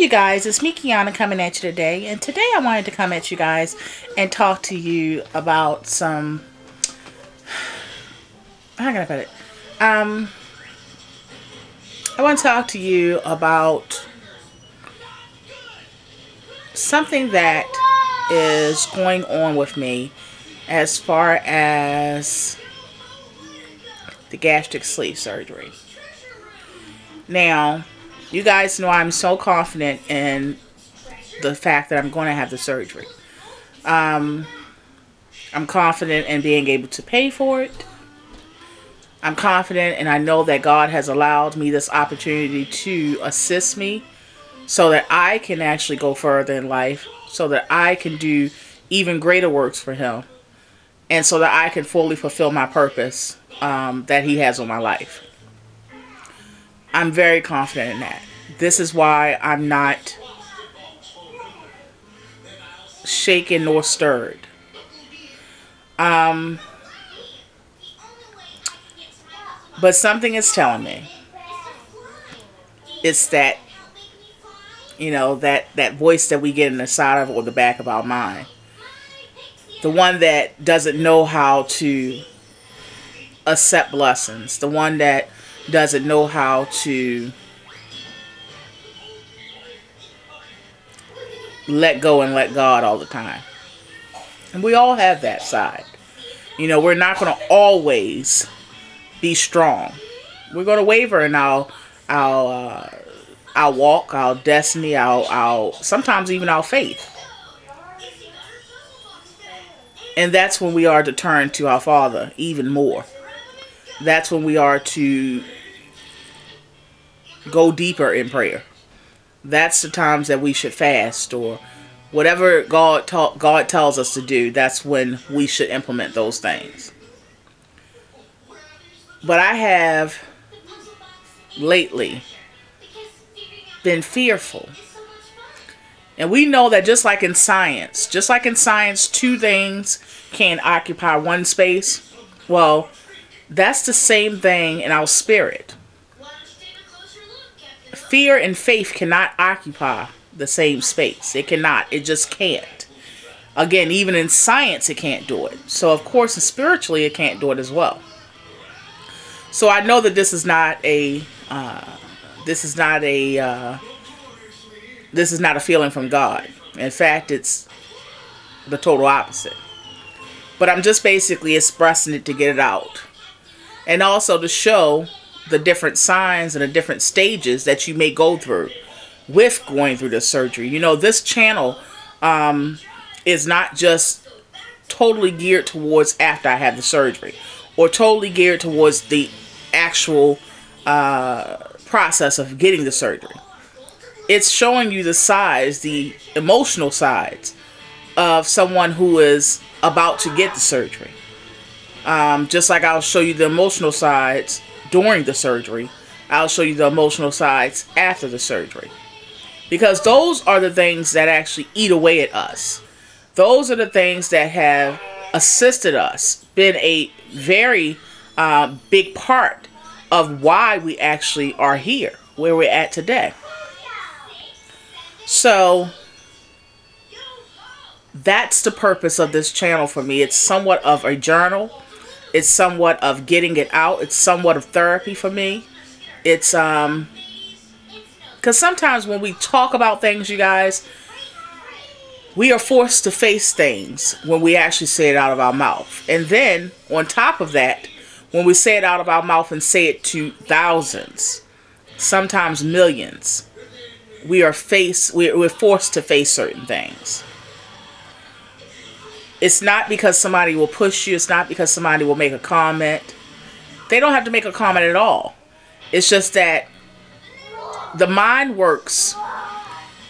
you guys, it's me, Kiana, coming at you today. And today I wanted to come at you guys and talk to you about some, how can I put it? I want to talk to you about something that is going on with me as far as the gastric sleeve surgery. Now, you guys know I'm so confident in the fact that I'm going to have the surgery. I'm confident in being able to pay for it. I'm confident, and I know that God has allowed me this opportunity to assist me so that I can actually go further in life, so that I can do even greater works for Him, and so that I can fully fulfill my purpose that He has on my life. I'm very confident in that. This is why I'm not shaken nor stirred. But something is telling me. It's that, you know, that voice that we get in the side of or the back of our mind. The one that doesn't know how to accept blessings. The one that doesn't know how to let go and let God all the time. And we all have that side. You know, we're not going to always be strong. We're going to waver in our walk, our destiny, our sometimes even our faith. And that's when we are to turn to our Father even more. That's when we are to go deeper in prayer. That's the times that we should fast, or whatever God tells us to do. That's when we should implement those things. But I have lately been fearful. And we know that just like in science, two things can occupy one space. Well, that's the same thing in our spirit. Fear and faith cannot occupy the same space. It cannot. It just can't. Again, even in science, it can't do it. So, of course, spiritually, it can't do it as well. So I know that this is not a feeling from God. In fact, it's the total opposite. But I'm just basically expressing it to get it out. And also to show the different signs and the different stages that you may go through with going through the surgery. You know, this channel is not just totally geared towards after I have the surgery, or totally geared towards the actual process of getting the surgery. It's showing you the sides, the emotional sides of someone who is about to get the surgery. Just like I'll show you the emotional sides during the surgery, I'll show you the emotional sides after the surgery. Because those are the things that actually eat away at us. Those are the things that have assisted us, been a very big part of why we actually are here, where we're at today. So that's the purpose of this channel for me. It's somewhat of a journal. It's somewhat of getting it out. It's somewhat of therapy for me. It's because sometimes when we talk about things, you guys, we are forced to face things when we actually say it out of our mouth. And then on top of that, when we say it out of our mouth and say it to thousands, sometimes millions, we're forced to face certain things. It's not because somebody will push you. It's not because somebody will make a comment. They don't have to make a comment at all. It's just that the mind works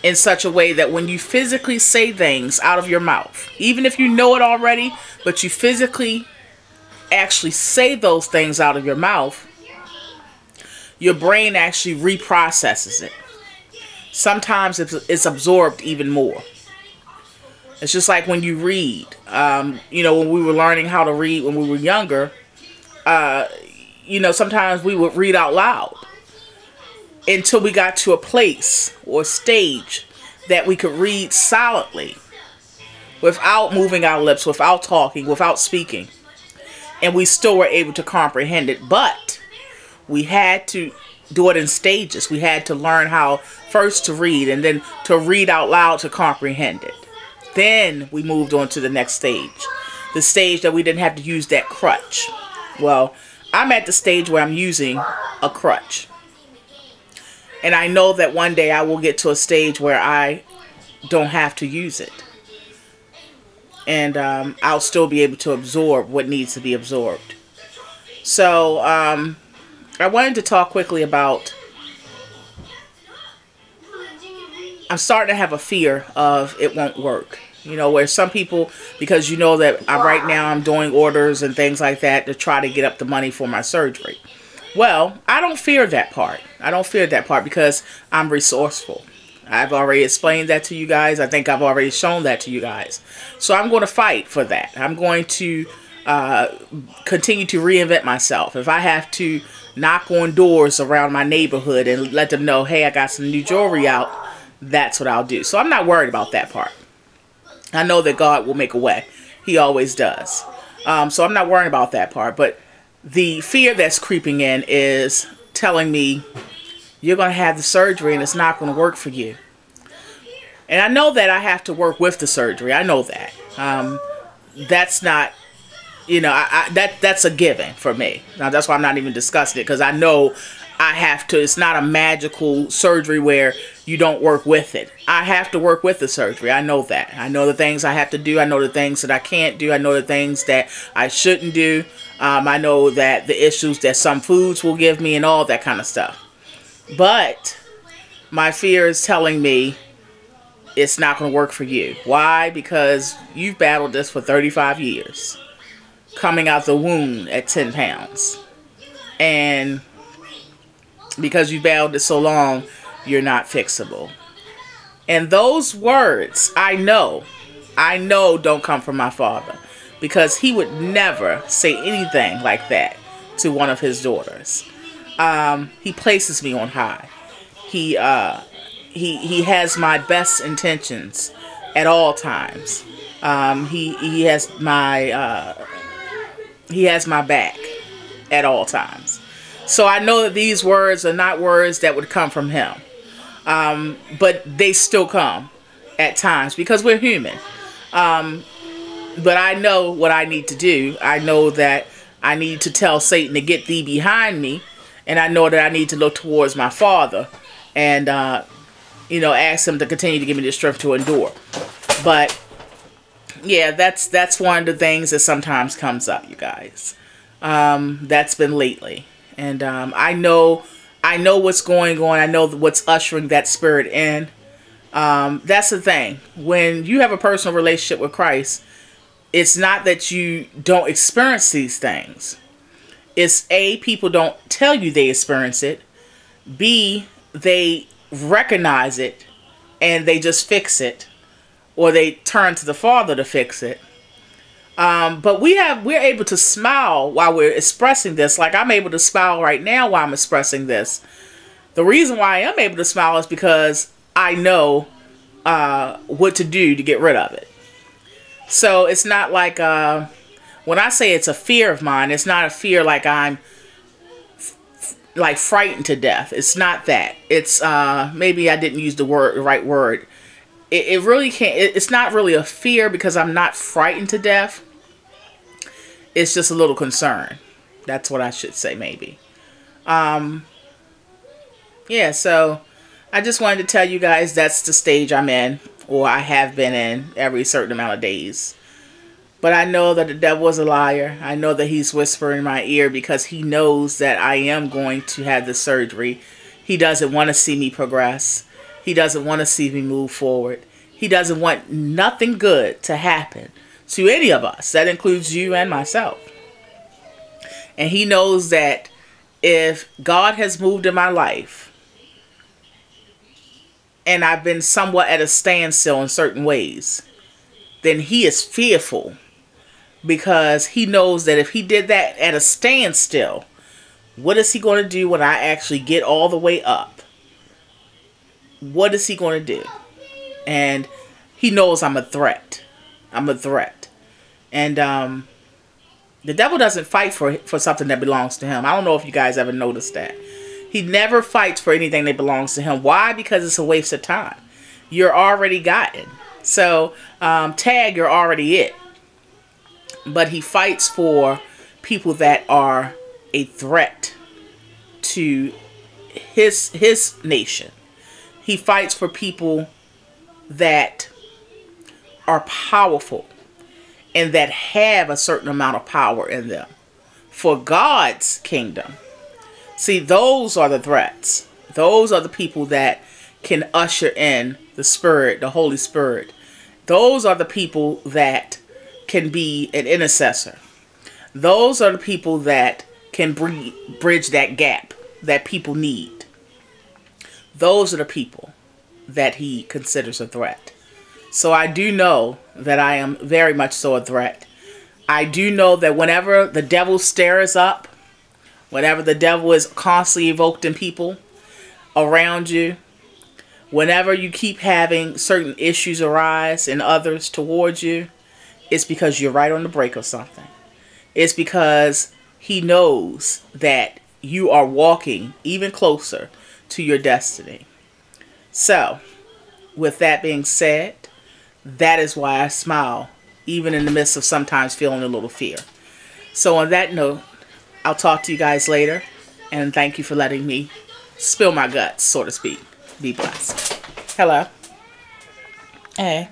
in such a way that when you physically say things out of your mouth, even if you know it already, but you physically actually say those things out of your mouth, your brain actually reprocesses it. Sometimes it's absorbed even more. It's just like when you read. You know, when we were learning how to read when we were younger, you know, sometimes we would read out loud. until we got to a place or stage that we could read solidly without moving our lips, without talking, without speaking. And we still were able to comprehend it. But we had to do it in stages. We had to learn how first to read and then to read out loud to comprehend it. Then we moved on to the next stage. The stage that we didn't have to use that crutch. Well, I'm at the stage where I'm using a crutch. And I know that one day I will get to a stage where I don't have to use it. And I'll still be able to absorb what needs to be absorbed. So, I wanted to talk quickly about, I'm starting to have a fear of it won't work. You know, where some people, because you know that right now I'm doing orders and things like that to try to get up the money for my surgery. Well, I don't fear that part. I don't fear that part because I'm resourceful. I've already explained that to you guys. I think I've already shown that to you guys. So I'm going to fight for that. I'm going to continue to reinvent myself. If I have to knock on doors around my neighborhood and let them know, hey, I got some new jewelry out, that's what I'll do. So I'm not worried about that part. I know that God will make a way. He always does. So I'm not worrying about that part. But the fear that's creeping in is telling me you're going to have the surgery and it's not going to work for you. And I know that I have to work with the surgery. I know that. That's not, you know, that's a given for me. Now, that's why I'm not even discussing it, because I know I have to. It's not a magical surgery where you don't work with it. I have to work with the surgery. I know that. I know the things I have to do. I know the things that I can't do. I know the things that I shouldn't do. I know that the issues that some foods will give me and all that kind of stuff. But my fear is telling me it's not going to work for you. Why? Because you've battled this for 35 years. Coming out the womb at 10 pounds. And because you battled it so long, you're not fixable. And those words, I know don't come from my father. Because he would never say anything like that to one of his daughters. He places me on high. He has my best intentions at all times. He has my back at all times. So I know that these words are not words that would come from him. But they still come at times because we're human. But I know what I need to do. I know that I need to tell Satan to get thee behind me. And I know that I need to look towards my Father and, you know, ask him to continue to give me the strength to endure. But, yeah, that's one of the things that sometimes comes up, you guys. That's been lately. And I know what's going on. I know what's ushering that spirit in. That's the thing. When you have a personal relationship with Christ, it's not that you don't experience these things. It's A, people don't tell you they experience it. B, they recognize it and they just fix it. Or they turn to the Father to fix it. But we're able to smile while we're expressing this. Like I'm able to smile right now while I'm expressing this. The reason why I am able to smile is because I know what to do to get rid of it. So it's not like, when I say it's a fear of mine, it's not a fear like I'm like frightened to death. It's not that. It's, maybe I didn't use the right word. It really can't, it's not really a fear because I'm not frightened to death. It's just a little concern. That's what I should say, maybe. Yeah, so I just wanted to tell you guys that's the stage I'm in, or I have been in every certain amount of days. But I know that the devil is a liar. I know that he's whispering in my ear because he knows that I am going to have the surgery. He doesn't want to see me progress. He doesn't want to see me move forward. He doesn't want nothing good to happen to any of us. That includes you and myself. And he knows that if God has moved in my life and I've been somewhat at a standstill in certain ways, then he is fearful because he knows that if he did that at a standstill, what is he going to do when I actually get all the way up? what is he going to do? And he knows I'm a threat. I'm a threat. And the devil doesn't fight for something that belongs to him. I don't know if you guys ever noticed that. He never fights for anything that belongs to him. Why? Because it's a waste of time. You're already gotten. So, tag, you're already it. But he fights for people that are a threat to his nation. He fights for people that are powerful and that have a certain amount of power in them for God's kingdom. See, those are the threats. Those are the people that can usher in the Spirit, the Holy Spirit. Those are the people that can be an intercessor. Those are the people that can bridge that gap that people need. Those are the people that he considers a threat. So I do know that I am very much so a threat. I do know that whenever the devil stirs up, whenever the devil is constantly evoked in people around you, whenever you keep having certain issues arise in others towards you, it's because you're right on the break of something. It's because he knows that you are walking even closer to your destiny. So, with that being said, that is why I smile, even in the midst of sometimes feeling a little fear. So on that note, I'll talk to you guys later. And thank you for letting me spill my guts, so to speak. Be blessed. Hello. Hey.